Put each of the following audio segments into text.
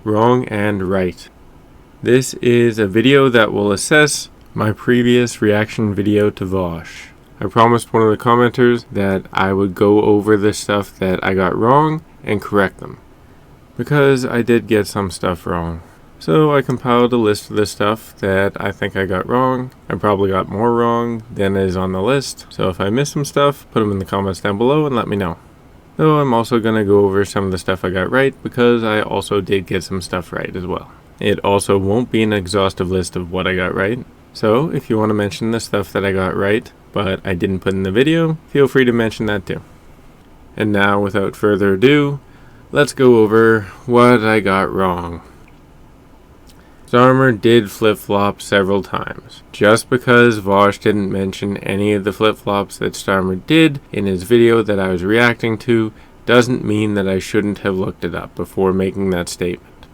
wrong and right. This is a video that will assess my previous reaction video to Vaush. I promised one of the commenters that I would go over the stuff that I got wrong and correct them, because I did get some stuff wrong. So I compiled a list of the stuff that I think I got wrong. I probably got more wrong than is on the list, so if I missed some stuff, put them in the comments down below and let me know. Though I'm also going to go over some of the stuff I got right, because I also did get some stuff right as well. It also won't be an exhaustive list of what I got right, so if you want to mention the stuff that I got right, but I didn't put in the video, feel free to mention that too. And now, without further ado, let's go over what I got wrong. Starmer did flip-flop several times. Just because Vaush didn't mention any of the flip-flops that Starmer did in his video that I was reacting to doesn't mean that I shouldn't have looked it up before making that statement.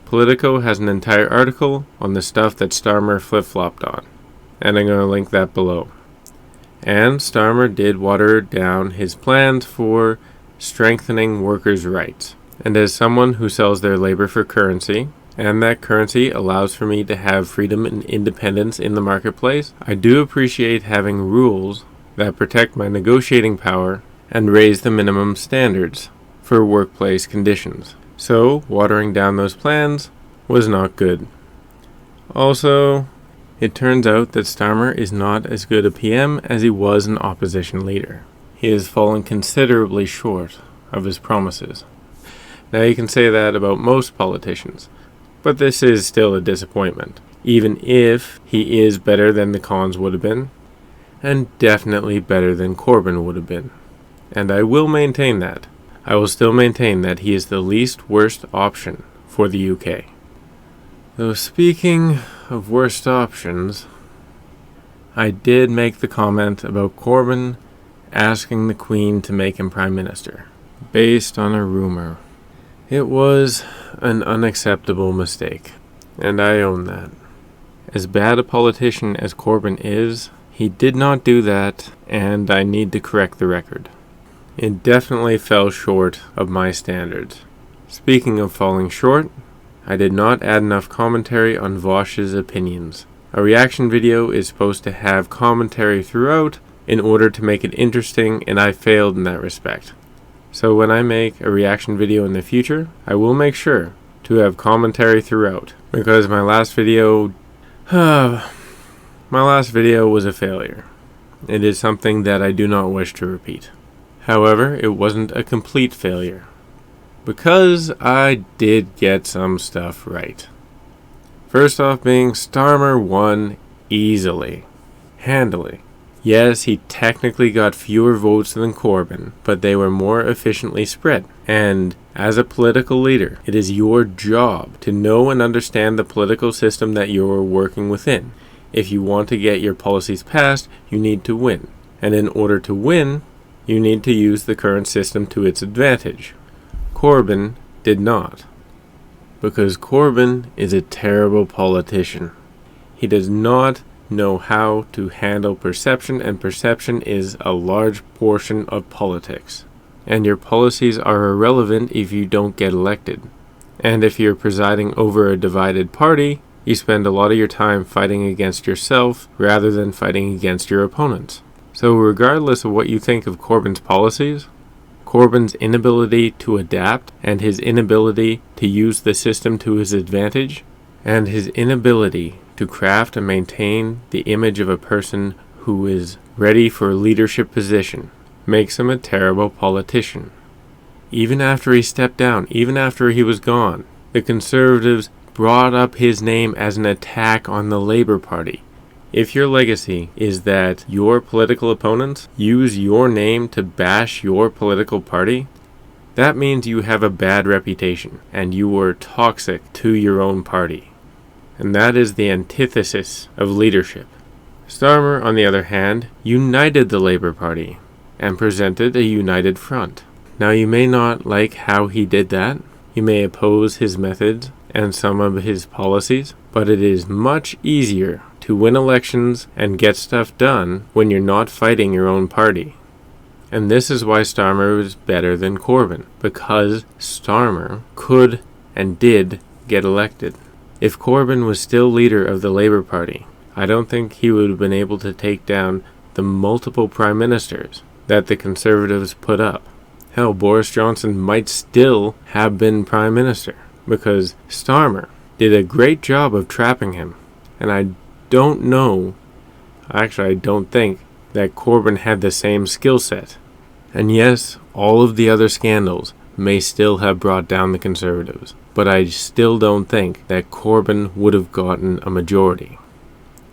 Politico has an entire article on the stuff that Starmer flip-flopped on, and I'm going to link that below. And Starmer did water down his plans for strengthening workers' rights. And as someone who sells their labor for currency, and that currency allows for me to have freedom and independence in the marketplace, I do appreciate having rules that protect my negotiating power and raise the minimum standards for workplace conditions. So, watering down those plans was not good. Also, it turns out that Starmer is not as good a PM as he was an opposition leader. He has fallen considerably short of his promises. Now you can say that about most politicians, but this is still a disappointment, even if he is better than the Cons would have been, and definitely better than Corbyn would have been. And I will maintain that. I will still maintain that he is the least worst option for the UK. Though speaking of worst options, I did make the comment about Corbyn asking the Queen to make him Prime Minister, based on a rumor. It was an unacceptable mistake, and I own that. As bad a politician as Corbyn is, he did not do that, and I need to correct the record. It definitely fell short of my standards. Speaking of falling short, I did not add enough commentary on Vaush's opinions. A reaction video is supposed to have commentary throughout in order to make it interesting, and I failed in that respect. So when I make a reaction video in the future, I will make sure to have commentary throughout, because my last video was a failure. It is something that I do not wish to repeat. However, it wasn't a complete failure, because I did get some stuff right. First off being Starmer won easily, handily. Yes, he technically got fewer votes than Corbyn, but they were more efficiently spread. And as a political leader, it is your job to know and understand the political system that you are working within. If you want to get your policies passed, you need to win. And in order to win, you need to use the current system to its advantage. Corbyn did not, because Corbyn is a terrible politician. He does not know how to handle perception, and perception is a large portion of politics. And your policies are irrelevant if you don't get elected. And if you're presiding over a divided party, you spend a lot of your time fighting against yourself rather than fighting against your opponents. So regardless of what you think of Corbyn's policies, Corbyn's inability to adapt and his inability to use the system to his advantage, and his inability to craft and maintain the image of a person who is ready for a leadership position, makes him a terrible politician. Even after he stepped down, even after he was gone, the Conservatives brought up his name as an attack on the Labour Party. If your legacy is that your political opponents use your name to bash your political party, that means you have a bad reputation and you were toxic to your own party. And that is the antithesis of leadership. Starmer, on the other hand, united the Labour Party and presented a united front. Now you may not like how he did that, you may oppose his methods and some of his policies, but it is much easier to win elections and get stuff done when you're not fighting your own party. And this is why Starmer was better than Corbyn, because Starmer could and did get elected. If Corbyn was still leader of the Labour Party, I don't think he would have been able to take down the multiple prime ministers that the Conservatives put up. Hell, Boris Johnson might still have been prime minister because Starmer did a great job of trapping him. And I don't think that Corbyn had the same skill set. And yes, all of the other scandals may still have brought down the Conservatives, but I still don't think that Corbyn would have gotten a majority,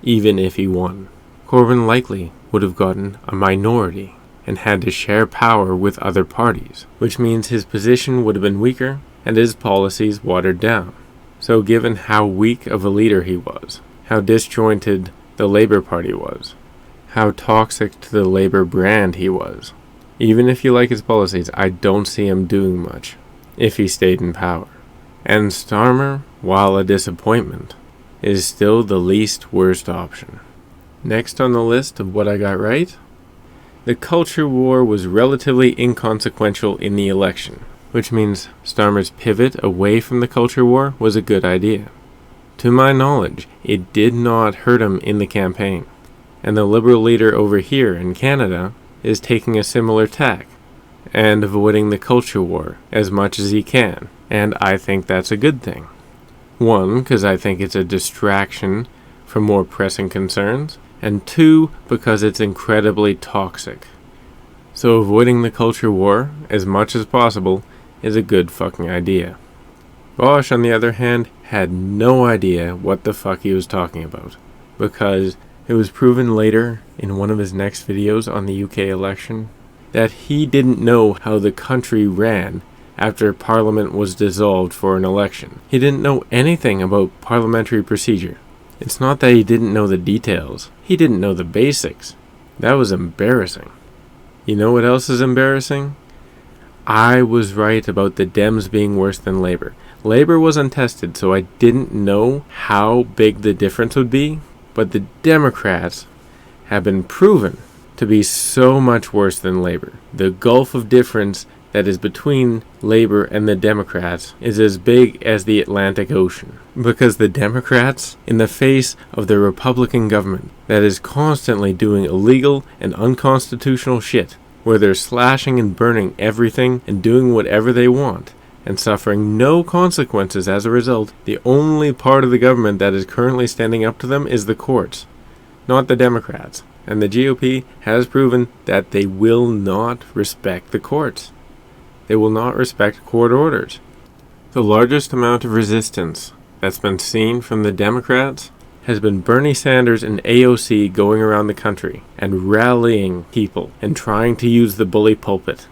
even if he won. Corbyn likely would have gotten a minority and had to share power with other parties, which means his position would have been weaker and his policies watered down. So given how weak of a leader he was, how disjointed the Labour Party was, how toxic to the Labour brand he was, even if you like his policies, I don't see him doing much if he stayed in power. And Starmer, while a disappointment, is still the least worst option. Next on the list of what I got right, the culture war was relatively inconsequential in the election, which means Starmer's pivot away from the culture war was a good idea. To my knowledge, it did not hurt him in the campaign, and the Liberal leader over here in Canada is taking a similar tack and avoiding the culture war as much as he can, and I think that's a good thing. One, because I think it's a distraction from more pressing concerns, and two, because it's incredibly toxic. So avoiding the culture war as much as possible is a good fucking idea. Vaush, on the other hand, had no idea what the fuck he was talking about, because it was proven later in one of his next videos on the UK election that he didn't know how the country ran after Parliament was dissolved for an election. He didn't know anything about parliamentary procedure. It's not that he didn't know the details. He didn't know the basics. That was embarrassing. You know what else is embarrassing? I was right about the Dems being worse than Labour. Labour was untested, so I didn't know how big the difference would be. But the Democrats have been proven to be so much worse than Labour. The gulf of difference that is between Labour and the Democrats is as big as the Atlantic Ocean. Because the Democrats, in the face of the Republican government that is constantly doing illegal and unconstitutional shit, where they're slashing and burning everything and doing whatever they want, and suffering no consequences as a result, the only part of the government that is currently standing up to them is the courts, not the Democrats. And the GOP has proven that they will not respect the courts. They will not respect court orders. The largest amount of resistance that's been seen from the Democrats has been Bernie Sanders and AOC going around the country and rallying people and trying to use the bully pulpit.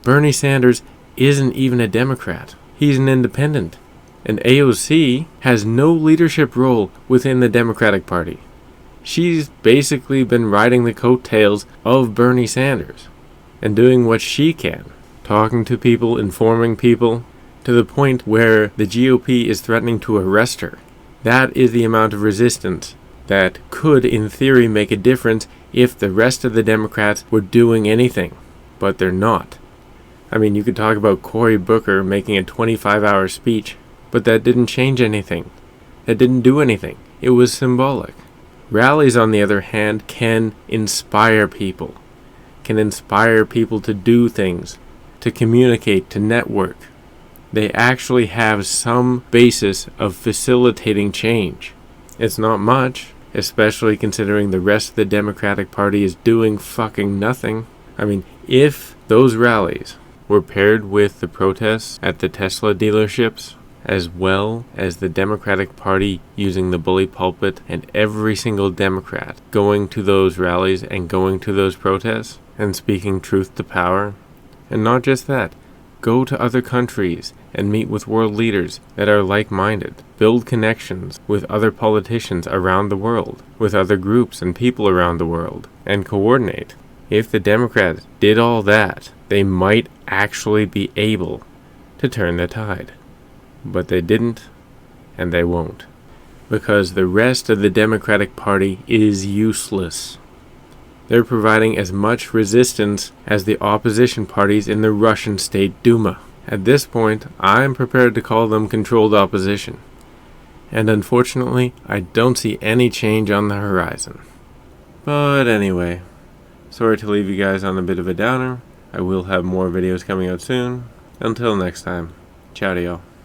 Bernie Sanders isn't even a Democrat. He's an independent. And AOC has no leadership role within the Democratic Party. She's basically been riding the coattails of Bernie Sanders and doing what she can, talking to people, informing people, to the point where the GOP is threatening to arrest her. That is the amount of resistance that could, in theory, make a difference if the rest of the Democrats were doing anything, but they're not. I mean, you could talk about Cory Booker making a 25-hour speech, but that didn't change anything. That didn't do anything. It was symbolic. Rallies, on the other hand, can inspire people. Can inspire people to do things, to communicate, to network. They actually have some basis of facilitating change. It's not much, especially considering the rest of the Democratic Party is doing fucking nothing. I mean, if those rallies were paired with the protests at the Tesla dealerships, as well as the Democratic Party using the bully pulpit and every single Democrat going to those rallies and going to those protests and speaking truth to power, and not just that, go to other countries and meet with world leaders that are like-minded, build connections with other politicians around the world, with other groups and people around the world, and coordinate. If the Democrats did all that, they might actually be able to turn the tide. But they didn't, and they won't. Because the rest of the Democratic Party is useless. They're providing as much resistance as the opposition parties in the Russian State Duma. At this point, I'm prepared to call them controlled opposition. And unfortunately, I don't see any change on the horizon. But anyway, sorry to leave you guys on a bit of a downer. I will have more videos coming out soon. Until next time, ciao to y'all.